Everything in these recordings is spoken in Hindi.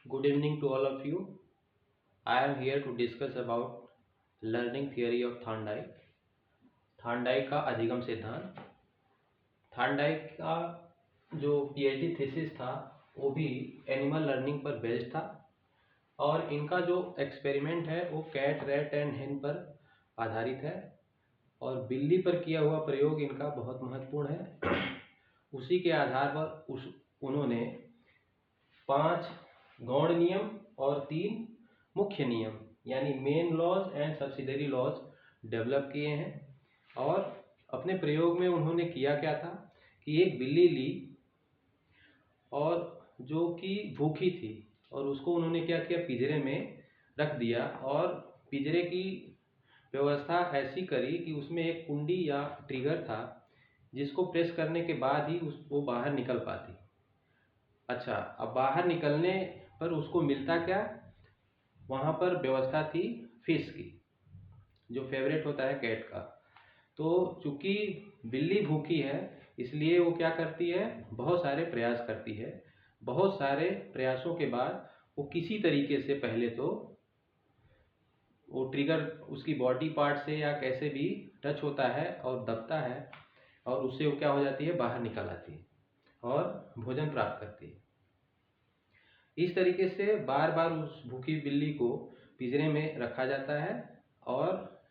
Good evening to all of you. I am here to discuss about learning theory of Thorndike. Thorndike का अधिगम सिद्धांत। थॉर्नडाइक का जो पीएचडी थीसिस था वो भी एनिमल लर्निंग पर बेस्ड था और इनका जो एक्सपेरिमेंट है वो कैट, रैट एंड हेन पर आधारित है और बिल्ली पर किया हुआ प्रयोग इनका बहुत महत्वपूर्ण है। उसी के आधार पर उन्होंने 5 गौण नियम और 3 मुख्य नियम यानी main laws and subsidiary laws develop किए हैं। और अपने प्रयोग में उन्होंने किया क्या था कि एक बिल्ली ली और जो कि भूखी थी और उसको उन्होंने क्या किया, पिंजरे में रख दिया और पिंजरे की व्यवस्था ऐसी करी कि उसमें एक कुंडी या ट्रिगर था जिसको प्रेस करने के बाद ही वो बाहर निकल पाती। अच्छा, अब बाहर निकलने पर उसको मिलता क्या, वहाँ पर व्यवस्था थी फिश की, जो फेवरेट होता है कैट का। तो चूंकि बिल्ली भूखी है इसलिए वो क्या करती है, बहुत सारे प्रयास करती है। बहुत सारे प्रयासों के बाद वो किसी तरीके से पहले तो वो ट्रिगर उसकी बॉडी पार्ट से या कैसे भी टच होता है और दबता है और उससे वो क्या हो जाती है, बाहर निकल आती है और भोजन प्राप्त करती है। इस तरीके से बार बार उस भूखी बिल्ली को पिंजरे में रखा जाता है और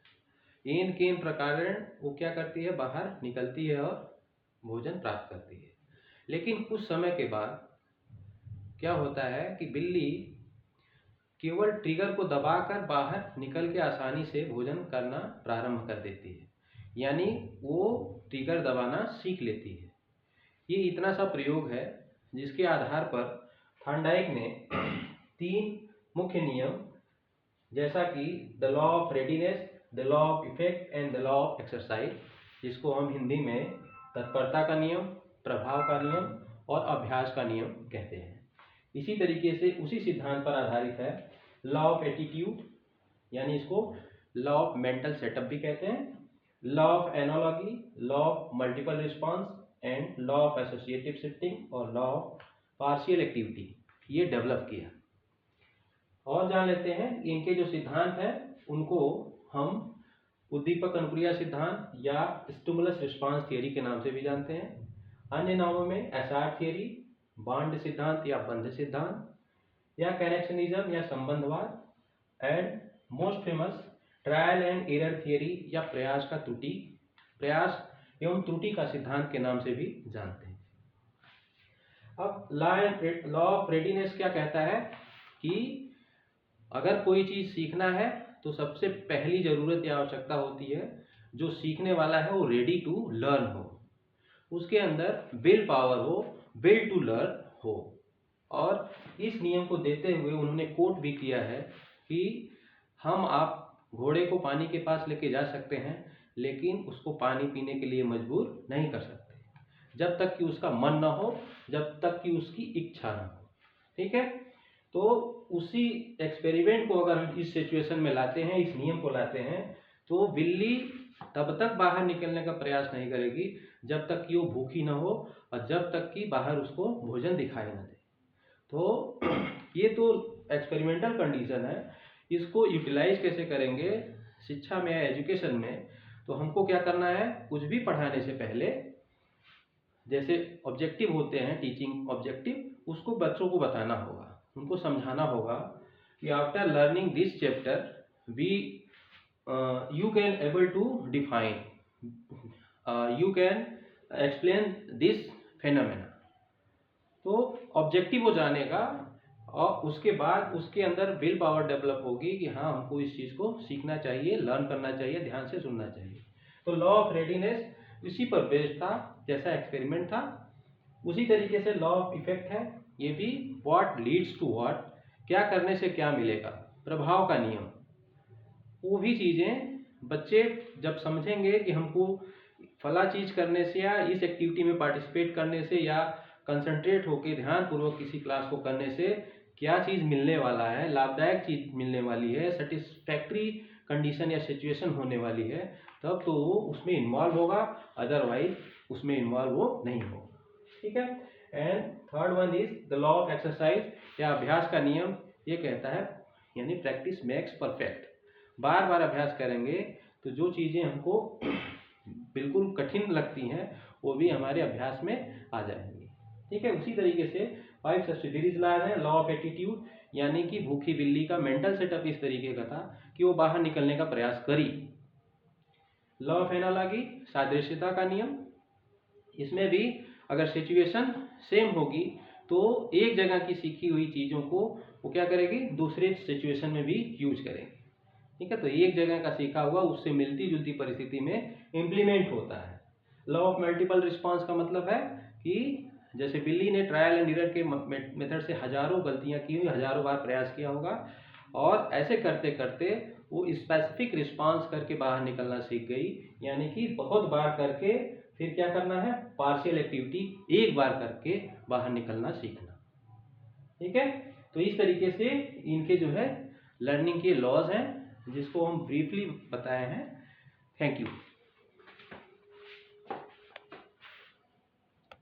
इन के प्रकार वो क्या करती है, बाहर निकलती है और भोजन प्राप्त करती है। लेकिन कुछ समय के बाद क्या होता है कि बिल्ली केवल ट्रिगर को दबाकर बाहर निकल के आसानी से भोजन करना प्रारंभ कर देती है, यानी वो ट्रिगर दबाना सीख लेती है। ये इतना सा प्रयोग है जिसके आधार पर थॉर्नडाइक ने 3 मुख्य नियम जैसा कि the law of readiness, the law of effect and the law of exercise, जिसको हम हिंदी में तत्परता का नियम, प्रभाव का नियम और अभ्यास का नियम कहते हैं। इसी तरीके से उसी सिद्धांत पर आधारित है लॉ ऑफ एटीट्यूड, यानी इसको लॉ ऑफ मेंटल सेटअप भी कहते हैं, law of analogy, law of multiple response and law of associative shifting और लॉ ऑफ पार्शियल एक्टिविटी, ये डेवलप किया। और जान लेते हैं इनके जो सिद्धांत हैं उनको हम उद्दीपक अनुक्रिया सिद्धांत या स्टिमुलस रिस्पांस थियरी के नाम से भी जानते हैं। अन्य नामों में एसआर थियरी, बांड सिद्धांत या बंध सिद्धांत, या कनेक्शनिज्म या संबंधवाद, and most famous trial and error theory या प्रयास एवं त्रुटि का सिद्धांत के नाम से भी जानते हैं। अब लॉ ऑफ रेडीनेस क्या कहता है कि अगर कोई चीज सीखना है तो सबसे पहली जरूरत या आवश्यकता होती है जो सीखने वाला है वो रेडी टू लर्न हो, उसके अंदर विल पावर हो, विल टू लर्न हो। और इस नियम को देते हुए उन्होंने कोट भी किया है कि आप घोड़े को पानी के पास लेके जा सकते हैं लेकिन उसको पानी पीने के लिए मजबूर नहीं कर सकते जब तक कि उसका मन ना हो, जब तक कि उसकी इच्छा ना हो। ठीक है, तो उसी एक्सपेरिमेंट को अगर हम इस सिचुएशन में लाते हैं, इस नियम को लाते हैं, तो बिल्ली तब तक बाहर निकलने का प्रयास नहीं करेगी जब तक कि वो भूखी ना हो और जब तक कि बाहर उसको भोजन दिखाई ना दे। तो ये तो एक्सपेरिमेंटल कंडीशन है, इसको यूटिलाइज कैसे करेंगे शिक्षा में या एजुकेशन में। तो हमको क्या करना है, कुछ भी पढ़ाने से पहले जैसे ऑब्जेक्टिव होते हैं, टीचिंग ऑब्जेक्टिव, उसको बच्चों को बताना होगा, उनको समझाना होगा कि after learning this chapter you can able to define, you can explain this phenomena. तो ऑब्जेक्टिव हो जाने का और उसके बाद उसके अंदर विल पावर डेवलप होगी कि हाँ हमको इस चीज़ को सीखना चाहिए, लर्न करना चाहिए, ध्यान से सुनना चाहिए। तो लॉ ऑफ रेडीनेस इसी पर बेस्ड था, जैसा एक्सपेरिमेंट था उसी तरीके से लॉ ऑफ इफेक्ट है, ये भी व्हाट लीड्स टू व्हाट, क्या करने से क्या मिलेगा, प्रभाव का नियम। वो भी चीज़ें बच्चे जब समझेंगे कि हमको फला चीज़ करने से या इस एक्टिविटी में पार्टिसिपेट करने से या कंसंट्रेट होकर ध्यानपूर्वक किसी क्लास को करने से क्या चीज़ मिलने वाला है, लाभदायक चीज़ मिलने वाली है, सेटिस्फैक्ट्री कंडीशन या सिचुएशन होने वाली है, तब तो वो उसमें इन्वॉल्व होगा, अदरवाइज उसमें इन्वॉल्व वो नहीं होगा। ठीक है, and third one is the law of exercise या अभ्यास का नियम। ये कहता है यानी प्रैक्टिस मेक्स परफेक्ट। बार बार अभ्यास करेंगे तो जो चीज़ें हमको बिल्कुल कठिन लगती हैं वो भी हमारे अभ्यास में आ जाएंगी। ठीक है, उसी तरीके से 5 सब्सिडरीज लॉ है। लॉ ऑफ एटीट्यूड यानी कि भूखी बिल्ली का मेंटल सेटअप इस तरीके का था कि वो बाहर निकलने का प्रयास करी। लॉ ऑफ एनालॉजी सादृश्यता का नियम, इसमें भी अगर सिचुएशन सेम होगी तो एक जगह की सीखी हुई चीज़ों को वो क्या करेगी, दूसरे सिचुएशन में भी यूज करेंगे। ठीक है, तो एक जगह का सीखा हुआ उससे मिलती जुलती परिस्थिति में इम्प्लीमेंट होता है। लॉ ऑफ मल्टीपल रिस्पॉन्स का मतलब है कि जैसे बिल्ली ने ट्रायल एंड एरर के मेथड से हजारों गलतियां की हुई, हजारों बार प्रयास किया होगा और ऐसे करते करते वो स्पेसिफिक रिस्पॉन्स करके बाहर निकलना सीख गई। यानी कि बहुत बार करके फिर क्या करना है, पार्शियल एक्टिविटी एक बार करके बाहर निकलना सीखना। ठीक है, तो इस तरीके से इनके जो है लर्निंग के लॉज हैं जिसको हम ब्रीफली बताए हैं। Thank you.